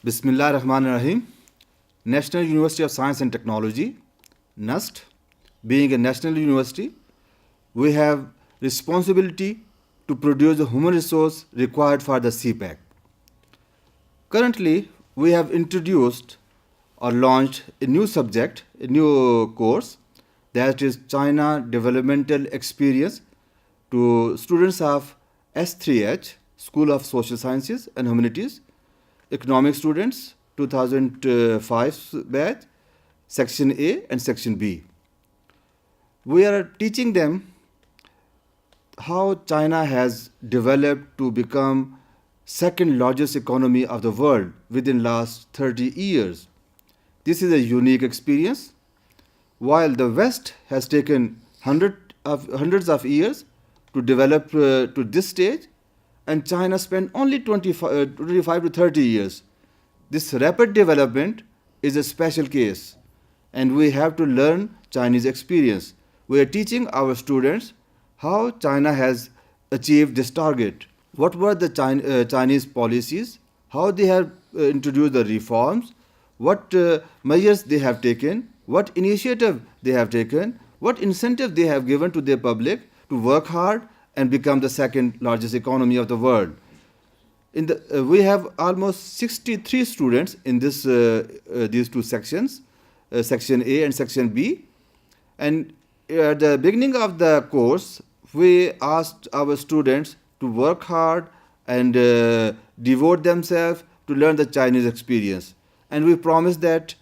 Bismillah Rahman Rahim. National University of Science and Technology, NUST, being a national university, we have responsibility to produce the human resource required for the CPAC. Currently, we have introduced or launched a new subject, a new course, that is China Developmental Experience to students of S3H, School of Social Sciences and Humanities, economic students, 2005 batch, section A and section B. We are teaching them how China has developed to become second largest economy of the world within last 30 years. This is a unique experience. While the West has taken hundreds of years to develop to this stage, and China spent only 25 to 30 years. This rapid development is a special case, and we have to learn Chinese experience. We are teaching our students how China has achieved this target. What were the Chinese policies, how they have introduced the reforms, what measures they have taken, what initiative they have taken, what incentive they have given to their public to work hard and become the second largest economy of the world. We have almost 63 students in these two sections, section A and section B. And at the beginning of the course, we asked our students to work hard and devote themselves to learn the Chinese experience. And we promised that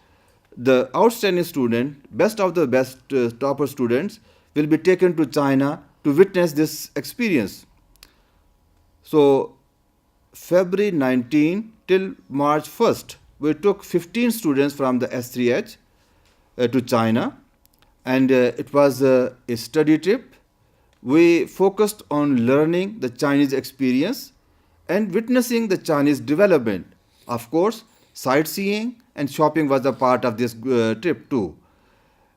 the outstanding student, best of the best topper students, will be taken to China to witness this experience. So, February 19 till March 1st, we took 15 students from the S3H to China, and it was a study trip. We focused on learning the Chinese experience and witnessing the Chinese development. Of course, sightseeing and shopping was a part of this trip too.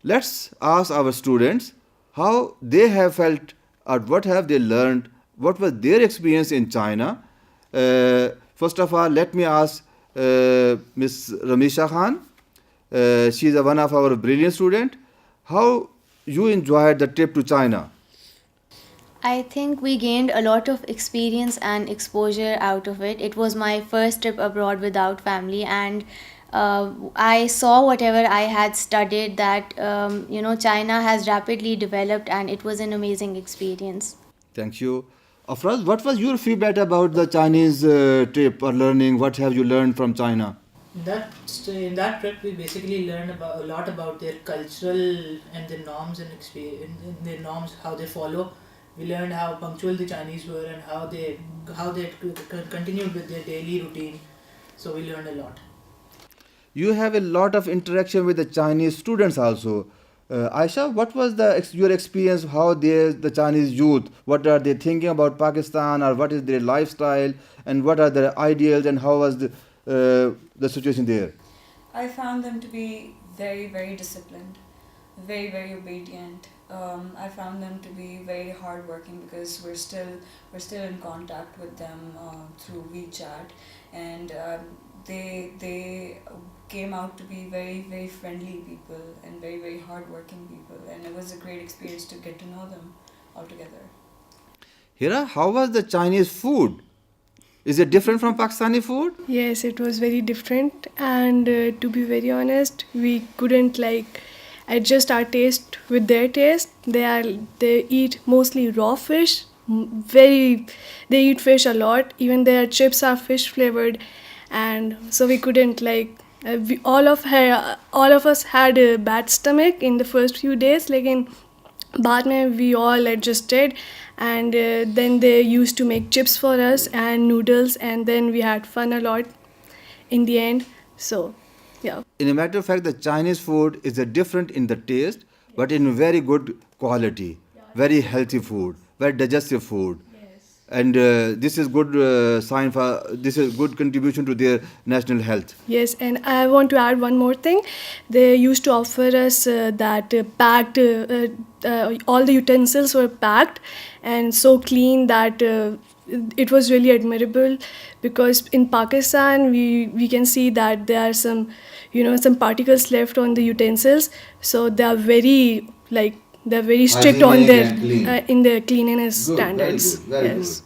Let's ask our students how they have felt or what have they learned, what was their experience in China. First of all, let me ask Ms. Ramisha Khan. She is one of our brilliant students. How you enjoyed the trip to China? I think we gained a lot of experience and exposure out of it. It was my first trip abroad without family, and I saw whatever I had studied that China has rapidly developed, and it was an amazing experience. Thank you. Afraz, what was your feedback about the Chinese trip or learning? What have you learned from China? In that trip, we basically learned a lot about their cultural and their norms and their norms, how they follow. We learned how punctual the Chinese were and how they continued with their daily routine. So we learned a lot. You have a lot of interaction with the Chinese students also. Aisha, what was your experience? How the Chinese youth, what are they thinking about Pakistan, or what is their lifestyle, and what are their ideals, and how was the situation there? I found them to be very, very disciplined, very, very obedient. I found them to be very hardworking because we're still in contact with them through WeChat, and they came out to be very, very friendly people and very, very hardworking people, and it was a great experience to get to know them altogether. Hira, how was the Chinese food? Is it different from Pakistani food? Yes, it was very different, and to be very honest, we couldn't adjust our taste with their taste. They eat mostly raw fish. They eat fish a lot. Even their chips are fish flavored, and so we couldn't all of us had a bad stomach in the first few days. In बाद में we all adjusted, and then they used to make chips for us and noodles, and then we had fun a lot in the end. So yeah. In a matter of fact, the Chinese food is different in the taste, but in very good quality, very healthy food, very digestive food. And this is good sign for this is good contribution to their national health. Yes, and I want to add one more thing. They used to offer us that packed, all the utensils were packed and so clean that it was really admirable, because in Pakistan we can see that there are some, some particles left on the utensils, so they are very, like, they're very strict on Hygienic their and clean. in their cleanliness Good, very standards. good, very Yes.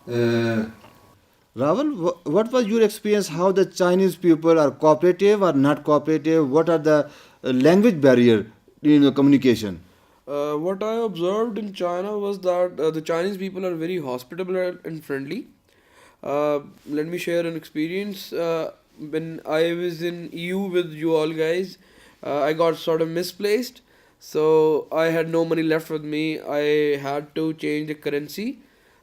good. Raval, what was your experience? How the Chinese people are cooperative or not cooperative? What are the language barrier in the communication? What I observed in China was that the Chinese people are very hospitable and friendly. Let me share an experience. When I was in EU with you all guys, I got sort of misplaced. So I had no money left with me. I had to change the currency.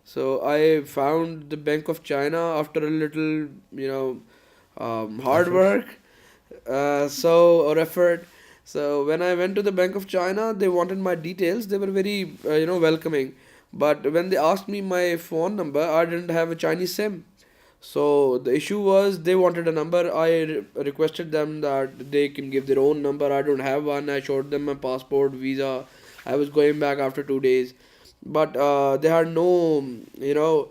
So I found the Bank of China after a little, hard work. Or effort. So when I went to the Bank of China, they wanted my details. They were very, welcoming. But when they asked me my phone number, I didn't have a Chinese SIM. So the issue was they wanted a number. I requested them that they can give their own number. I don't have one. I showed them my passport, visa. I was going back after 2 days, but they had no,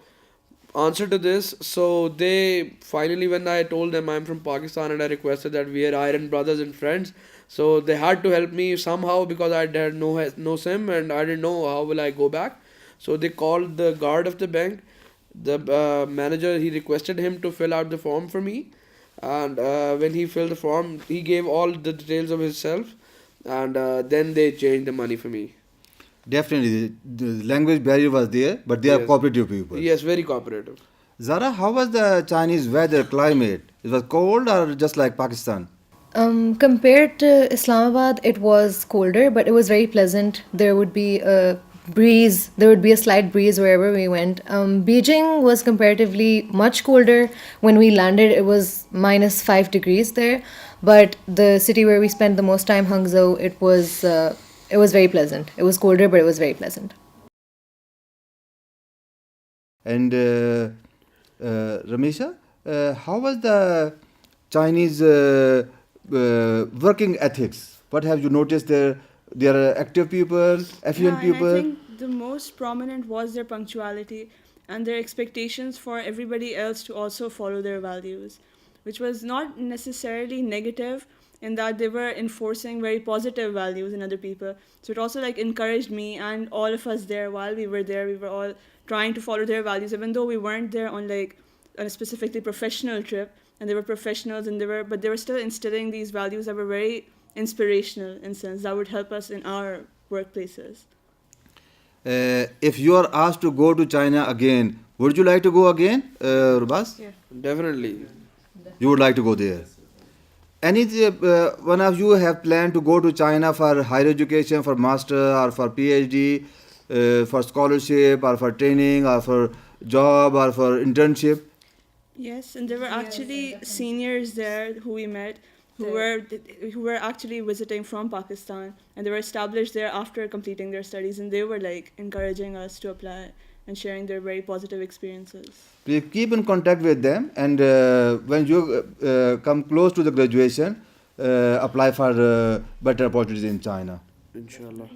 answer to this. So they finally, when I told them I'm from Pakistan and I requested that we are iron brothers and friends, so they had to help me somehow because I had no SIM and I didn't know how will I go back. So they called the guard of the bank. The manager, he requested him to fill out the form for me, and when he filled the form, he gave all the details of himself, and then they changed the money for me. Definitely, the language barrier was there, but they are Yes. cooperative people. Yes, very cooperative. Zara, how was the Chinese weather, climate? It was cold or just like Pakistan? Compared to Islamabad, it was colder, but it was very pleasant. There would be a breeze, there would be a slight breeze wherever we went. Beijing was comparatively much colder. When we landed, it was -5 degrees there. But the city where we spent the most time, Hangzhou, it was very pleasant. It was colder, but it was very pleasant. And Ramesha, how was the Chinese working ethics? What have you noticed there? They are active people, efficient And people. I think the most prominent was their punctuality and their expectations for everybody else to also follow their values, which was not necessarily negative in that they were enforcing very positive values in other people. So it also like encouraged me and all of us there while we were there. We were all trying to follow their values, even though we weren't there on like a specifically professional trip, and they were professionals and they were still instilling these values that were very inspirational in sense that would help us in our workplaces. If you are asked to go to China again, would you like to go again, Rubas? Yeah. Definitely. You would like to go there. Any one of you have planned to go to China for higher education, for master or for PhD, for scholarship or for training or for job or for internship? Yes, and there were actually seniors there who we met who were actually visiting from Pakistan, and they were established there after completing their studies, and they were like encouraging us to apply and sharing their very positive experiences. Please keep in contact with them, and when you come close to the graduation, apply for better opportunities in China. Inshallah.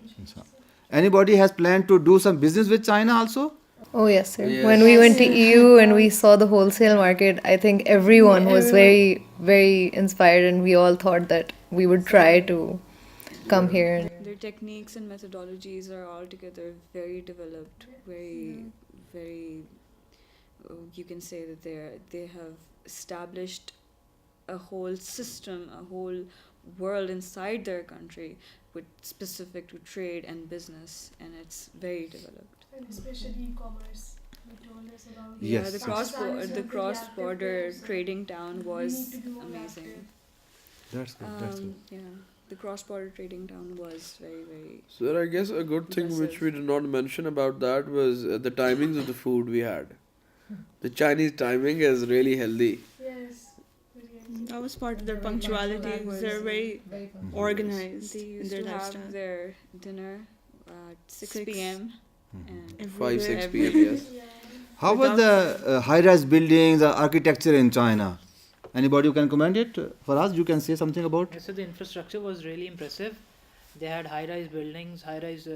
Anybody has planned to do some business with China also? Oh, yes, sir. Yes. When we went to EU and we saw the wholesale market, I think everyone was very, very inspired, and we all thought that we would try to come here. Their techniques and methodologies are altogether very developed, very, very. You can say that they have established a whole system, a whole world inside their country, with specific to trade and business, and it's very developed. And especially e-commerce. You told us about Yeah, Yes, the yes. cross-border trading town was amazing. That's good. That's good. Yeah, the cross-border trading town was very, very. So I guess a good thing which we did not mention about that was the timings of the food we had. The Chinese timing is really healthy. Yes. That was part of their punctuality. They're very organized They in used their to lifestyle. have their dinner at 6 6 p.m. and 5, 6 Every- p.m. Yes. How was the high-rise buildings, architecture in China? Anybody who can comment it for us? You can say something about. So the infrastructure was really impressive. They had high-rise buildings, high-rise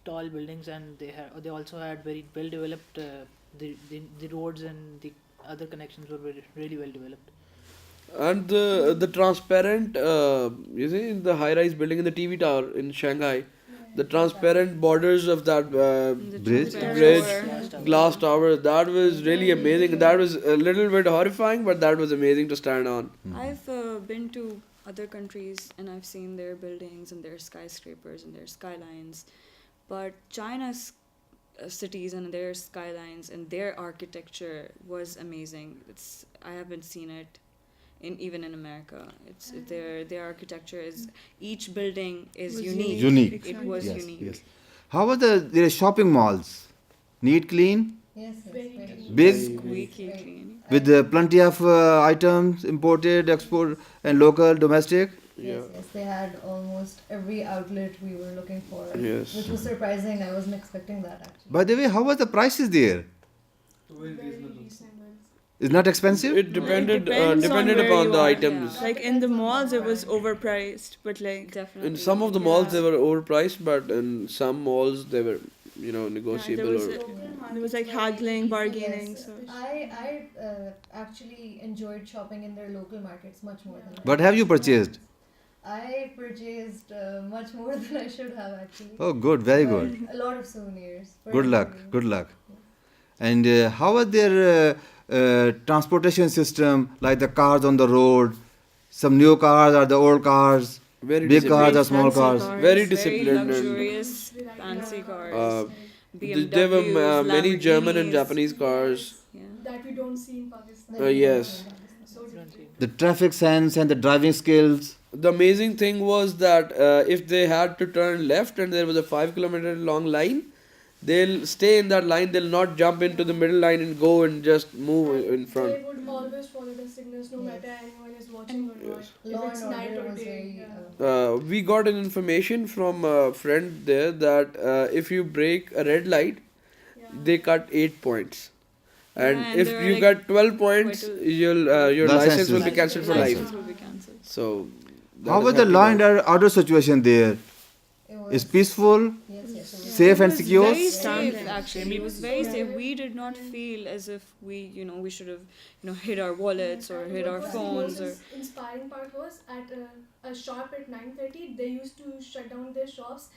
tall buildings, and they also had very well developed the roads, and the other connections were really well developed. And the transparent, you see, in the high-rise building in the TV tower in Shanghai, the transparent borders of that The Bridge? transparent bridge, tower. glass tower, that was really amazing. That was a little bit horrifying, but that was amazing to stand on. I've been to other countries and I've seen their buildings and their skyscrapers and their skylines, but China's cities and their skylines and their architecture was amazing. I haven't seen it even in America. It's their architecture is, each building is Was unique. Unique. It was Yes, unique. yes. How are the shopping malls? Neat, clean, Yes, very big, Squeaky clean. with plenty of items imported, export, and local, domestic. Yeah. Yes, they had almost every outlet we were looking for, Yes. which was surprising. I wasn't expecting that actually. By the way, how was the prices there? It's not expensive. It depended depends on depended where upon you the are, items. Like in the malls, it was overpriced, but like Definitely. In some of the malls they were overpriced, but in some malls they were, negotiable. there was like haggling, bargaining. Yes, So I actually enjoyed shopping in their local markets much more than What have you purchased? I purchased much more than I should have actually. Oh, good, very good. A lot of souvenirs. Good luck, good luck. And how was their transportation system, like the cars on the road? Some new cars or the old cars? Very Big cars or disciplined. small fancy cars? cars. Very disciplined and luxurious, fancy cars. uh, BMWs, there were many German and Lamborghinis. Japanese cars. Yeah. That we don't see in Pakistan. Yes. So different. The traffic sense and the driving skills. The amazing thing was that if they had to turn left and there was a 5 kilometer long line, they'll stay in that line. They'll not jump into the middle line and go and just move in front. They would always follow the signals, no matter anyone is watching or not. Law If it's and night order or was day. very. We got an information from a friend there that if you break a red light, they cut 8 points. And And if there are you like got 12 points, quite your License license will be is- cancelled for License life. will be cancelled. So, that How is was the happy law about- and order situation there? It was, Is peaceful, yes, yes. It was safe and It was secure? very safe, Standing. actually. It was very safe. We did not feel as if we should have, hid our wallets or hid our What was phones the or. most inspiring part was at a shop at 9:30. They used to shut down their shops.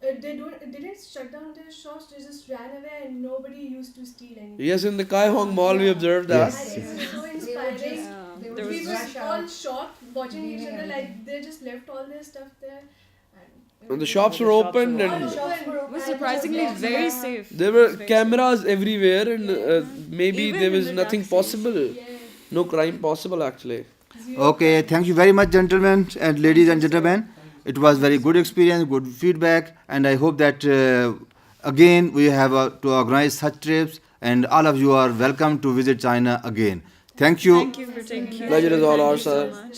They didn't shut down their shops. They just ran away, and nobody used to steal anything. Yes, in the Kai Hong Mall, we observed that. Yes. It was so They were inspiring. just, Yeah, they were there We just were rush all out. shocked watching each leaving other. Like everything. they just left all their stuff there. And the shops were open All and shops were It open. was surprisingly very safe. there It were was very cameras everywhere and maybe Even there in was the nothing taxis. possible. Yeah. No crime possible actually. Okay, thank you very much, gentlemen and ladies and gentlemen. It was very good experience, good feedback, and I hope that again we have to organize such trips, and all of you are welcome to visit China again. Thank you. Thank you for taking Pleasure is all Thank ours, you so sir. much.